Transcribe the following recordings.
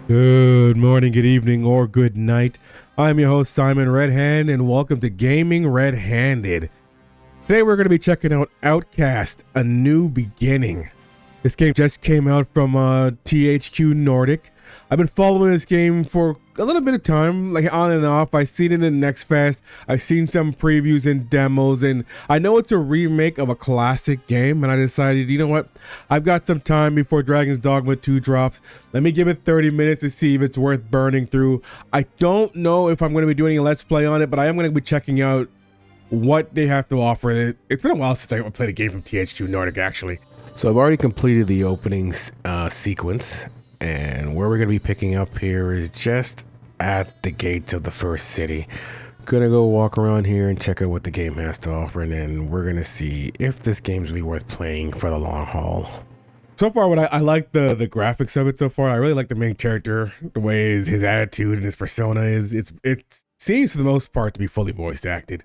Good morning, good evening, or good night. I'm your host, Simon Redhand, and welcome to Gaming Red-Handed. Today we're going to be checking out Outcast, A New Beginning. This game just came out from THQ Nordic. I've been following this game for a little bit of time, like on and off. I've seen it in Next Fest. I've seen some previews and demos, and I know it's a remake of a classic game, and I decided, you know what? I've got some time before Dragon's Dogma 2 drops. Let me give it 30 minutes to see if it's worth burning through. I don't know if I'm going to be doing a Let's Play on it, but I am going to be checking out what they have to offer. It's been a while since I played a game from THQ Nordic, actually. So I've already completed the opening sequence, and where we're going to be picking up here is just at the gates of the first city. Gonna go walk around here and check out what the game has to offer, and then we're gonna see if this game's really worth playing for the long haul. So far, what I like the graphics of it so far. I really like the main character, the way his attitude and his persona is. It seems for the most part to be fully voice acted.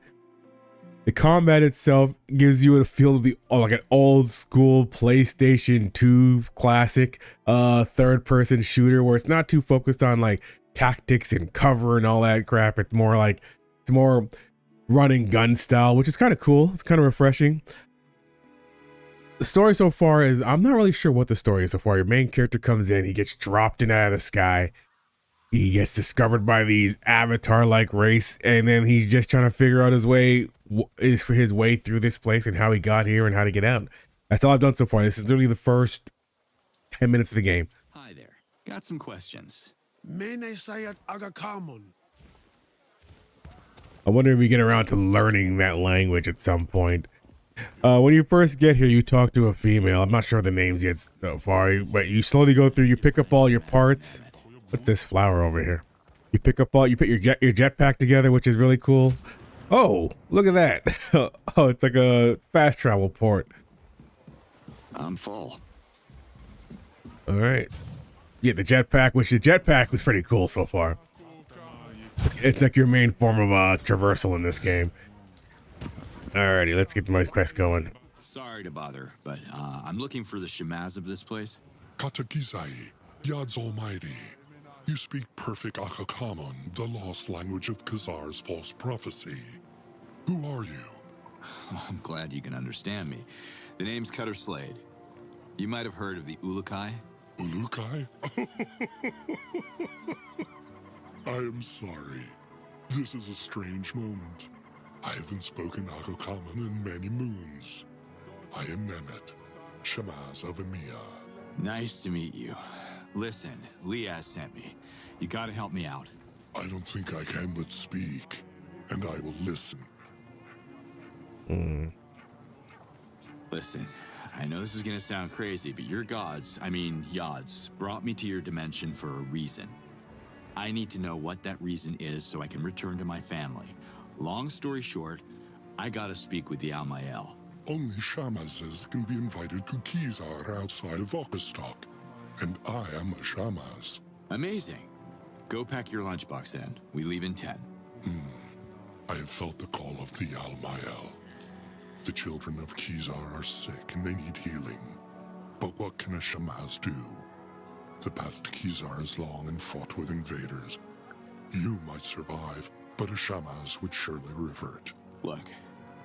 The combat itself gives you a feel of like an old school PlayStation 2 classic third person shooter where it's not too focused on like tactics and cover and all that crap. It's more run and gun style, which is kind of cool. It's kind of refreshing. The story so far is, I'm not really sure what the story is so far. Your main character comes in, he gets dropped in out of the sky. He gets discovered by these avatar-like race, and then he's just trying to figure out his way through this place and how he got here and how to get out. That's all I've done so far. This is literally the first 10 minutes of the game. Hi there. Got some questions. Mene sayat agakamon. I wonder if we get around to learning that language at some point. When you first get here, you talk to a female. I'm not sure the names yet so far, but you slowly go through, you pick up all your parts. What's this flower over here? You put your jetpack together, which is really cool. Oh, look at that. Oh, it's like a fast travel port. I'm full. All right. Yeah, the jetpack was pretty cool so far. It's like your main form of traversal in this game. Alrighty, let's get my quest going. Sorry to bother, but I'm looking for the Shamaz of this place. Katakizai, Yad's Almighty. You speak perfect Akakamon, the lost language of Khazar's false prophecy. Who are you? I'm glad you can understand me. The name's Cutter Slade. You might have heard of the Ulukai. Ulukai? I am sorry. This is a strange moment. I haven't spoken Akakamon in many moons. I am Nemet, Shamaz of Emiya. Nice to meet you. Listen, Liaz sent me. You gotta help me out. I don't think I can but speak, and I will listen. Listen, I know this is gonna sound crazy, but your gods, Yods, brought me to your dimension for a reason. I need to know what that reason is so I can return to my family. Long story short, I gotta speak with the Almael. Only Shamazes can be invited to Khazar outside of Okastok, and I am a Shamaz. Amazing. Go pack your lunchbox then. We leave in 10. I have felt the call of the Almael. The children of Khazar are sick and they need healing. But what can a Shamaz do? The path to Khazar is long and fraught with invaders. You might survive, but a Shamaz would surely revert. Look,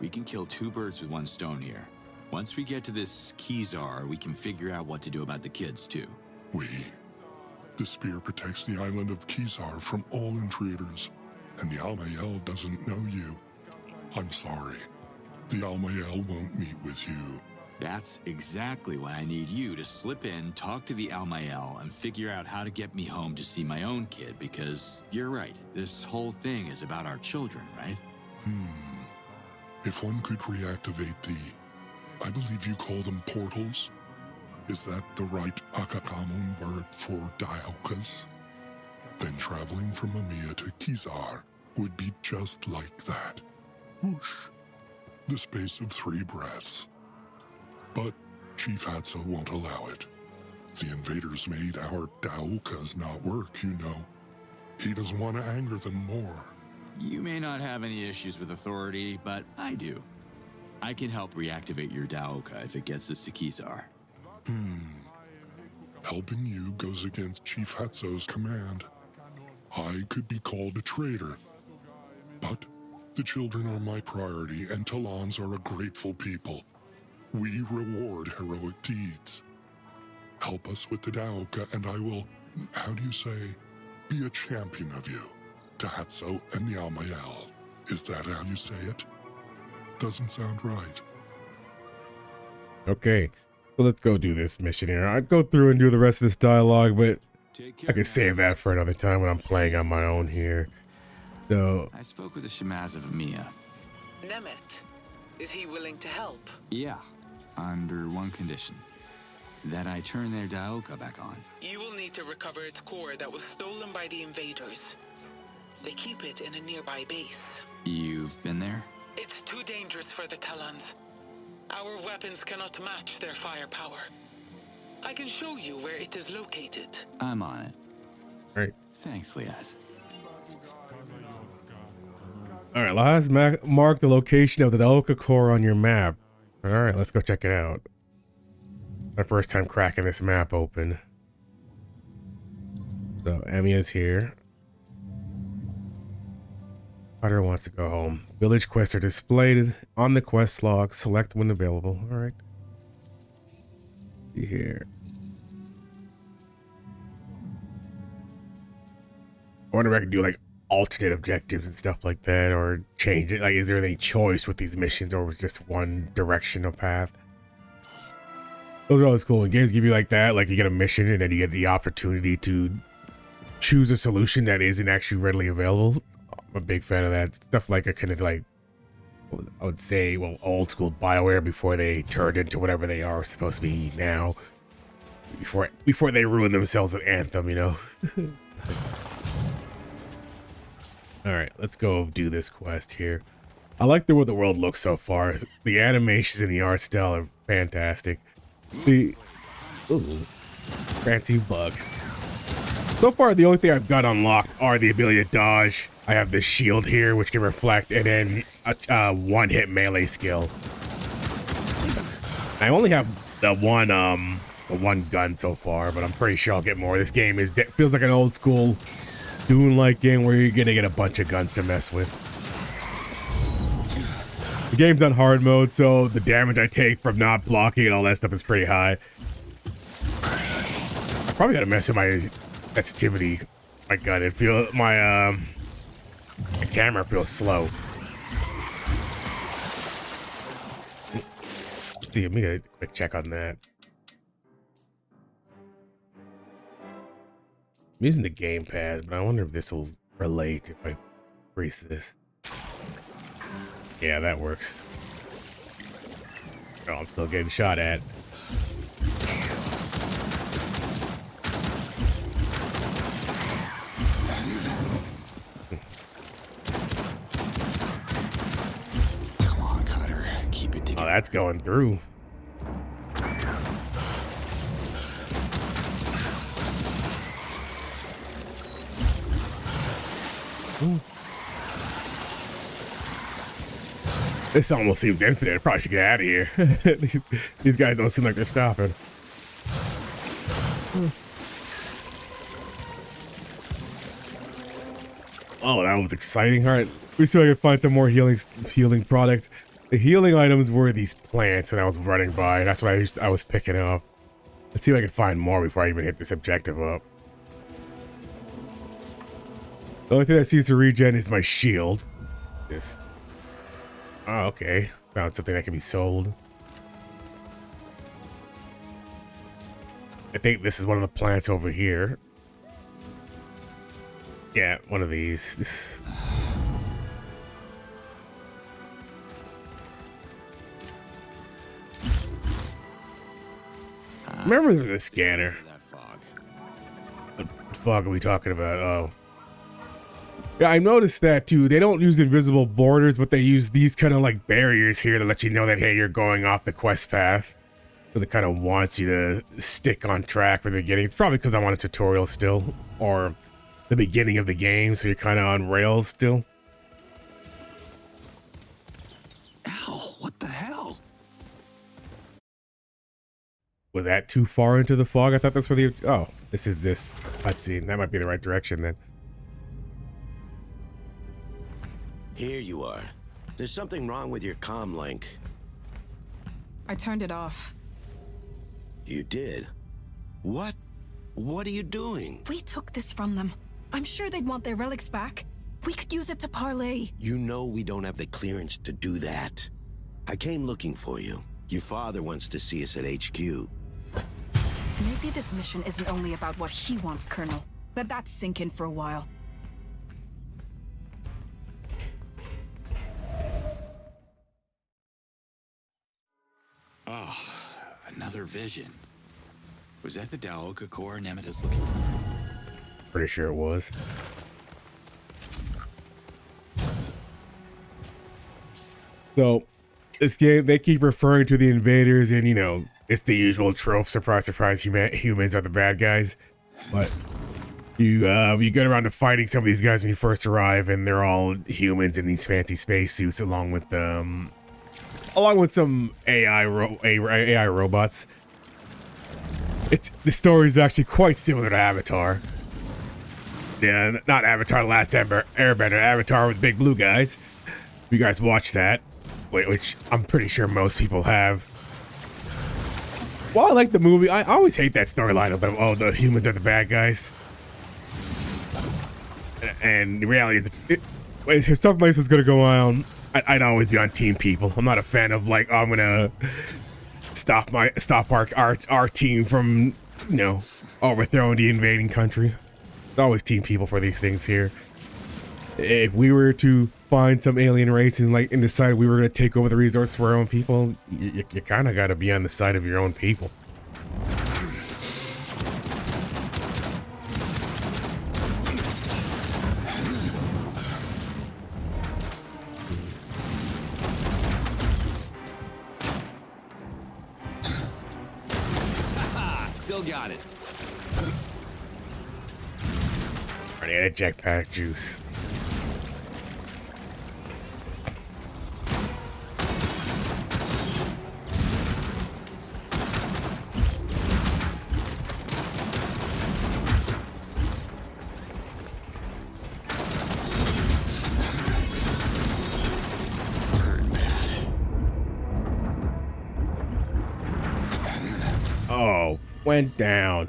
we can kill two birds with one stone here. Once we get to this Khazar, we can figure out what to do about the kids too. The spear protects the island of Khazar from all intruders, and the Almael doesn't know you. I'm sorry. The Almael won't meet with you. That's exactly why I need you to slip in, talk to the Almael, and figure out how to get me home to see my own kid, because you're right, this whole thing is about our children, right? If one could reactivate I believe you call them portals? Is that the right Akakamon word for dialkas? Then traveling from Emiya to Khazar would be just like that. Whoosh. The space of 3 breaths. But Chief Hatsa won't allow it. The invaders made our Daokas not work, you know. He doesn't want to anger them more. You may not have any issues with authority, but I do. I can help reactivate your Daoka if it gets us to Khazar. Helping you goes against Chief Hatso's command. I could be called a traitor, but the children are my priority, and Talons are a grateful people. We reward heroic deeds. Help us with the Daoka, and I will, how do you say, be a champion of you, to Hatso and the Almayel. Is that how you say it? Doesn't sound right. Okay, so let's go do this mission here. I'd go through and do the rest of this dialogue, but I could save that for another time when I'm playing on my own here. So I spoke with the Shemaz of Mia. Nemet, is he willing to help? Yeah, under one condition. That I turn their Daoka back on. You will need to recover its core that was stolen by the invaders. They keep it in a nearby base. You've been there? It's too dangerous for the Talons. Our weapons cannot match their firepower. I can show you where it is located. I'm on it. all right. Thanks, Liaz. All right, let's mark the location of the Daoka core on your map. All right, let's go check it out. My first time cracking this map open. So Emiya's here. Potter wants to go home. Village quests are displayed on the quest log. Select when available. All right. See here. I wonder if I can do like alternate objectives and stuff like that, or change it. Like, is there any choice with these missions, or was just one directional path? Those are always cool when games give you like that. Like, you get a mission and then you get the opportunity to choose a solution that isn't actually readily available. I'm a big fan of that stuff. Like a kind of like, I would say, well, old school BioWare before they turned into whatever they are supposed to be now. Before they ruin themselves with Anthem, you know. All right, let's go do this quest here. I like the way the world looks so far. The animations and the art style are fantastic. The fancy bug. So far, the only thing I've got unlocked are the ability to dodge. I have this shield here, which can reflect, and then a one-hit melee skill. I only have the one gun so far, but I'm pretty sure I'll get more. This game feels like an old school Dune-like game where you're gonna get a bunch of guns to mess with. The game's on hard mode, so the damage I take from not blocking and all that stuff is pretty high. Probably gotta mess with my sensitivity. My gun, my camera feels slow. See, let me get a quick check on that. I'm using the gamepad, but I wonder if this will relate if I grease this. Yeah, that works. Oh, I'm still getting shot at. Come on, Cutter. Keep it together. Oh, that's going through. Ooh. This almost seems infinite. I probably should get out of here. These guys don't seem like they're stopping. Oh, that was exciting. All right, we see if I can find some more healing product. The healing items were these plants, and I was running by. That's what I was picking up. Let's see if I can find more before I even hit this objective up. The only thing that seems to regen is my shield. This. Oh, okay. Found something that can be sold. I think this is one of the plants over here. Yeah, one of these. Remember the scanner. That fog. What fog are we talking about? Oh. Yeah, I noticed that too. They don't use invisible borders, but they use these kind of like barriers here to let you know that, hey, you're going off the quest path. So it kind of wants you to stick on track for the beginning. It's probably because I want a tutorial still, or the beginning of the game, so you're kind of on rails still. Ow, what the hell? Was that too far into the fog? I thought that's where the... Oh, this is this cutscene. That might be the right direction then. Here you are. There's something wrong with your comm link. I turned it off. You did? What? What are you doing? We took this from them. I'm sure they'd want their relics back. We could use it to parlay. You know we don't have the clearance to do that. I came looking for you. Your father wants to see us at HQ. Maybe this mission isn't only about what he wants, Colonel. Let that sink in for a while. Oh, another vision. Was that the Daoka core Nemeta's looking for? Pretty sure it was. So, this game, they keep referring to the invaders, and, you know, it's the usual trope. Surprise, surprise, humans are the bad guys. But you get around to fighting some of these guys when you first arrive, and they're all humans in these fancy spacesuits, along with some AI robots. The story is actually quite similar to Avatar. Yeah, not Avatar: The Last Airbender, Avatar with big blue guys. You guys watch that, which I'm pretty sure most people have. Well, I like the movie. I always hate that storyline of them. Oh, the humans are the bad guys. And the reality is, if something like this was going to go on, I'd always be on team people. I'm not a fan of like, oh, I'm gonna stop our team from, you know, overthrowing the invading country. It's always team people for these things here. If we were to find some alien race and decide we were gonna take over the resource for our own people, you kind of got to be on the side of your own people. Still got it. Already had a jetpack juice. Oh, went down.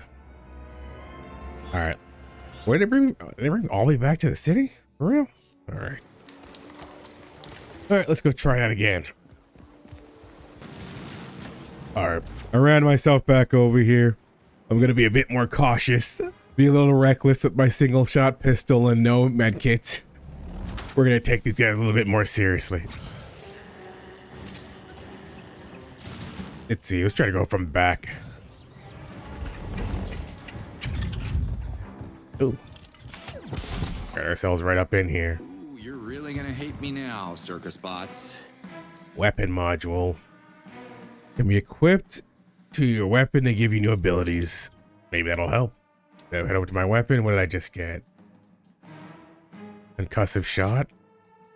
All right. Where did they bring all the way back to the city? For real? All right. All right, let's go try that again. All right. I ran myself back over here. I'm going to be a bit more cautious. Be a little reckless with my single shot pistol and no medkits. We're going to take these guys a little bit more seriously. Let's see. Let's try to go from the back. Ooh. Got ourselves right up in here. Ooh, you're really gonna hate me now, circus bots. Weapon module. Can be equipped to your weapon to give you new abilities. Maybe that'll help. Then head over to my weapon. What did I just get? Concussive shot.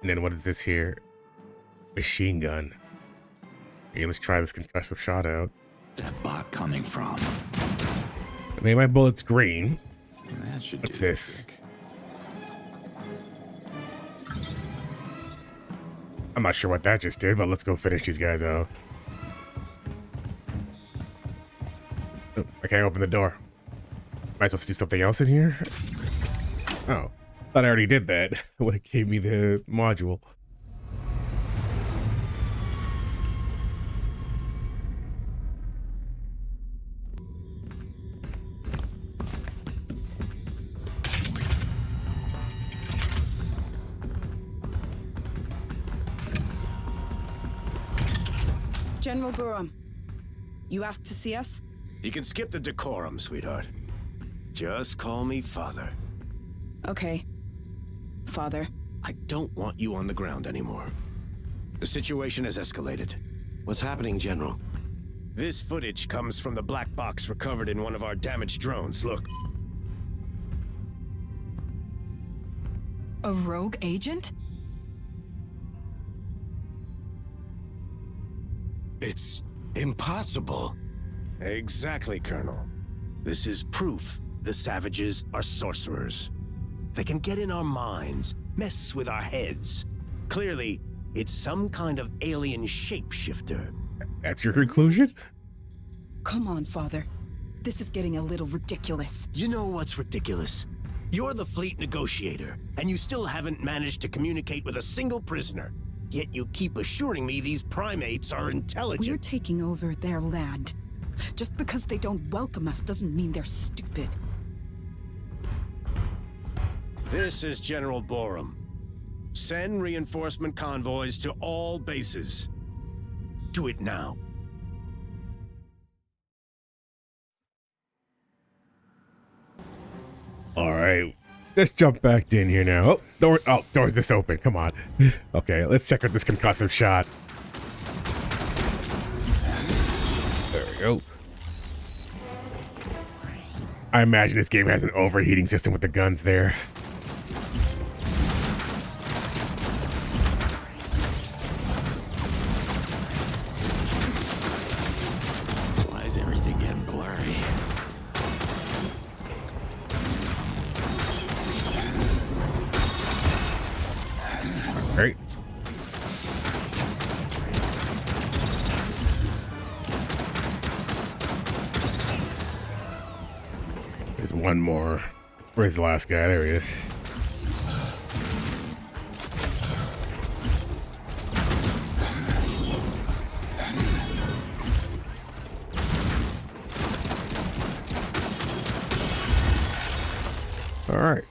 And then what is this here? Machine gun. Okay, let's try this concussive shot out. Where's that bot coming from? I made my bullets green. That should What's do the this? trick. I'm not sure what that just did, but let's go finish these guys out. Oh, I can't open the door. Am I supposed to do something else in here? Oh, thought I already did that when it gave me the module. General Burham, you asked to see us? You can skip the decorum, sweetheart. Just call me Father. Okay. Father. I don't want you on the ground anymore. The situation has escalated. What's happening, General? This footage comes from the black box recovered in one of our damaged drones. Look. A rogue agent? It's impossible. Exactly, Colonel. This is proof the savages are sorcerers. They can get in our minds, mess with our heads. Clearly, it's some kind of alien shapeshifter. That's your conclusion? Come on, Father. This is getting a little ridiculous. You know what's ridiculous? You're the fleet negotiator, and you still haven't managed to communicate with a single prisoner. Yet you keep assuring me these primates are intelligent. We're taking over their land. Just because they don't welcome us doesn't mean they're stupid. This is General Borum. Send reinforcement convoys to all bases. Do it now. All right, let's jump back in here now. Door's just open. Come on. Okay, let's check out this concussive shot. There we go. I imagine this game has an overheating system with the guns there. Why is everything getting blurry? All right. There's one more. Where's the last guy? There he is. All right.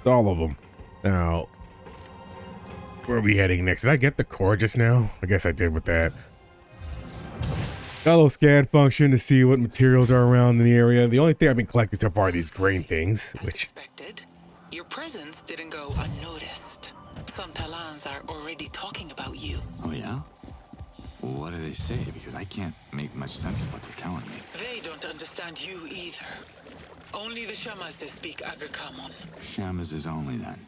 All of them. Now, where are we heading next? Did I get the core just now? I guess I did with that. Got a little scan function to see what materials are around in the area. The only thing I've been collecting so far are these grain things, As which... expected, your presence didn't go unnoticed. Some Talans are already talking about you. Oh, yeah? What do they say? Because I can't make much sense of what they're telling me. They don't understand you either. Only the Shamas speak Agakamon. Shamas is only then.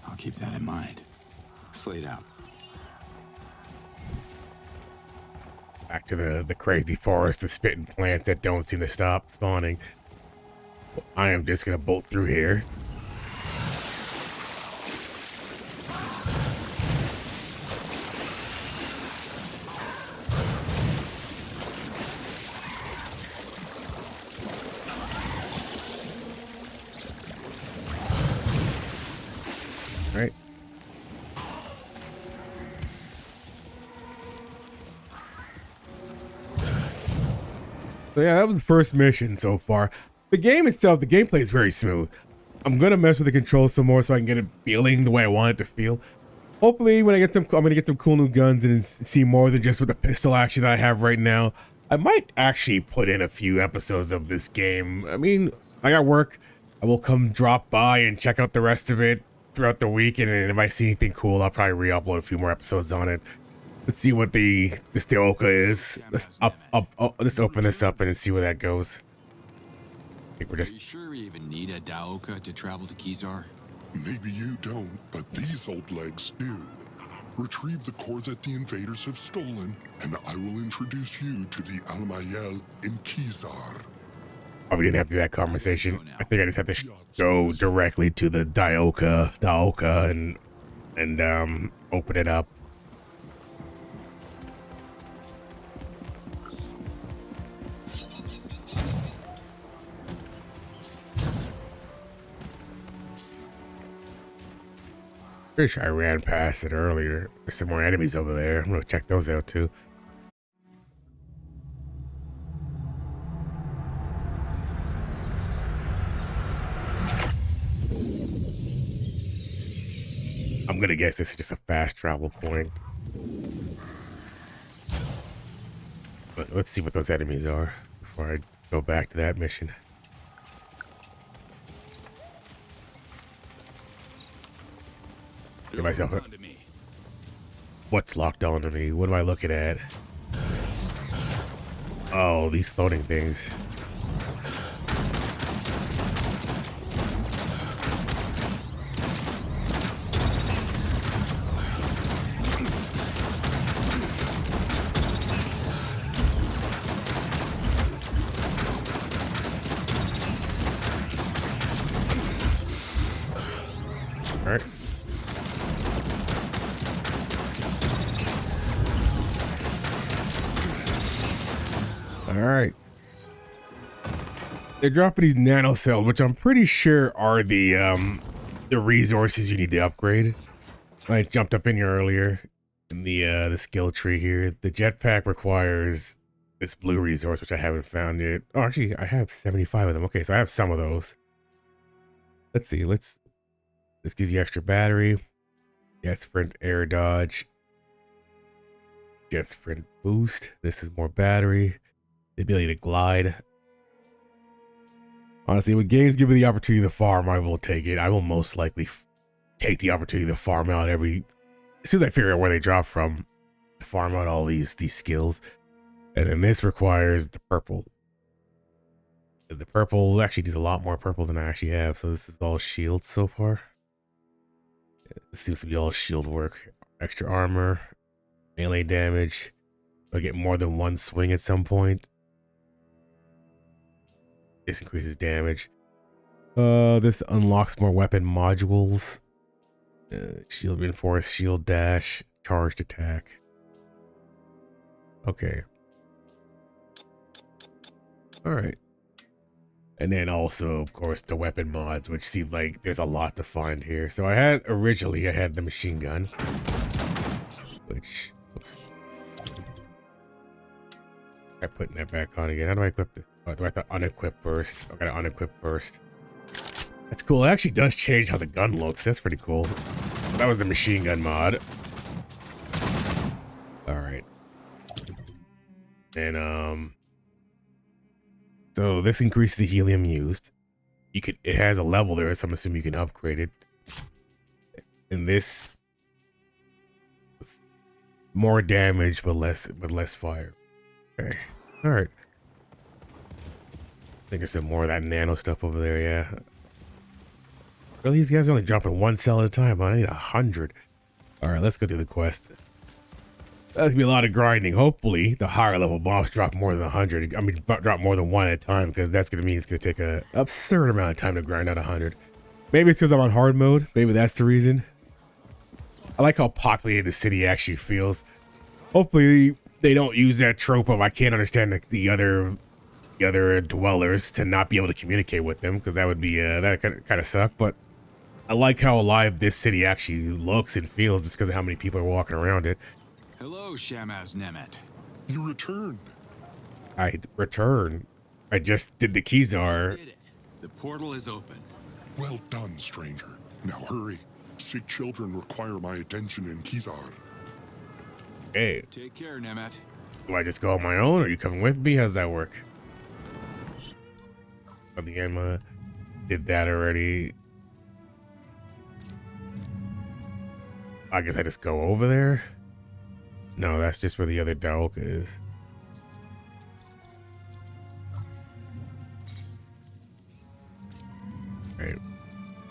I'll keep that in mind. Slate out. Back to the crazy forest of spitting plants that don't seem to stop spawning. I am just gonna bolt through here. Right. So yeah, that was the first mission so far. The game itself, the gameplay is very smooth. I'm gonna mess with the controls some more so I can get it feeling the way I want it to feel. Hopefully, when I get I'm gonna get some cool new guns and see more than just with the pistol action that I have right now. I might actually put in a few episodes of this game. I mean, I got work. I will come drop by and check out the rest of it throughout the week, and if I see anything cool, I'll probably re-upload a few more episodes on it. Let's see what this Daoka is. Let's open this up and see where that goes. I think we're Are just... you sure we even need a Daoka to travel to Kizar? Maybe you don't, but these old legs do. Retrieve the core that the invaders have stolen, and I will introduce you to the Almayel in Kizar. Probably didn't have to do that conversation. I think I just have to go directly to the Daoka and open it up. Pretty sure I ran past it earlier. There's some more enemies over there. I'm gonna check those out too. I'm gonna guess this is just a fast travel point. But let's see what those enemies are before I go back to that mission. Give myself a... What's locked onto me? What am I looking at? Oh, these floating things. All right. They're dropping these nano cells, which I'm pretty sure are the resources you need to upgrade. I jumped up in here earlier in the skill tree here. The jetpack requires this blue resource, which I haven't found yet. Oh, actually, I have 75 of them. Okay, so I have some of those. Let's see. This gives you extra battery. Jet sprint, air dodge. Jet sprint boost. This is more battery. The ability to glide. Honestly, when games give me the opportunity to farm, I will take it. I will most likely take the opportunity to farm out as soon as I figure out where they drop from, farm out all these skills. And then this requires the purple. The purple actually does a lot more purple than I actually have. So this is all shield so far. It seems to be all shield work. Extra armor, melee damage. I'll get more than one swing at some point. This increases damage. This unlocks more weapon modules. Shield reinforce, shield dash, charged attack. Okay. All right. And then also, of course, the weapon mods, which seemed like there's a lot to find here. So originally I had the machine gun, which, oops. I'm putting that back on again. How do I equip this? Oh, do I have to unequip burst? I gotta unequip burst. That's cool. It actually does change how the gun looks. That's pretty cool. That was the machine gun mod. All right. And so this increases the helium used. It has a level there, so I'm assuming you can upgrade it. And this more damage but less fire. Okay. All right. I think there's some more of that nano stuff over there. Yeah. Really, these guys are only dropping one cell at a time. I need 100. All right, let's go do the quest. That's gonna be a lot of grinding. Hopefully, the higher level mobs drop more than 100. I mean, drop more than one at a time, because that's gonna mean it's gonna take a absurd amount of time to grind out 100. Maybe it's because I'm on hard mode. Maybe that's the reason. I like how populated the city actually feels. Hopefully, they don't use that trope of I can't understand the other dwellers to not be able to communicate with them, because that would be that kind of suck. But I like how alive this city actually looks and feels just because of how many people are walking around it. Hello, Shamaz Nemet. You returned. I return. I just did the Kizar. Did it. The portal is open. Well done, stranger. Now hurry. Sick children require my attention in Kizar. Hey, Take care, Nemet. do I just go on my own, or are you coming with me? How's that work? On the Emma, did that already. I guess I just go over there. No, that's just where the other Daoka is. Right.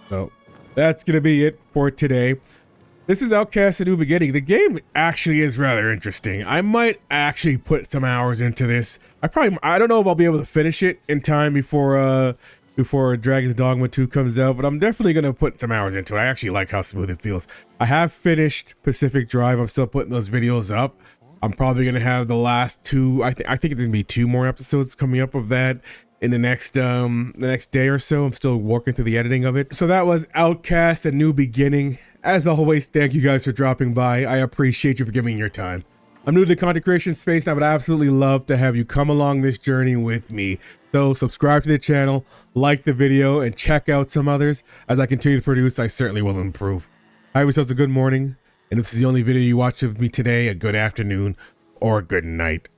So that's gonna be it for today. This is Outcast: A New Beginning. The game actually is rather interesting. I might actually put some hours into this. I don't know if I'll be able to finish it in time before Dragon's Dogma 2 comes out, but I'm definitely gonna put some hours into it. I actually like how smooth it feels. I have finished Pacific Drive. I'm still putting those videos up. I'm probably gonna have the last two. I think it's gonna be 2 more episodes coming up of that in the next day or so. I'm still working through the editing of it. So that was Outcast: A New Beginning. As always, thank you guys for dropping by. I appreciate you for giving me your time. I'm new to the content creation space, and I would absolutely love to have you come along this journey with me. So subscribe to the channel, like the video, and check out some others. As I continue to produce, I certainly will improve. Have yourselves a good morning, and if this is the only video you watch of me today, a good afternoon or a good night.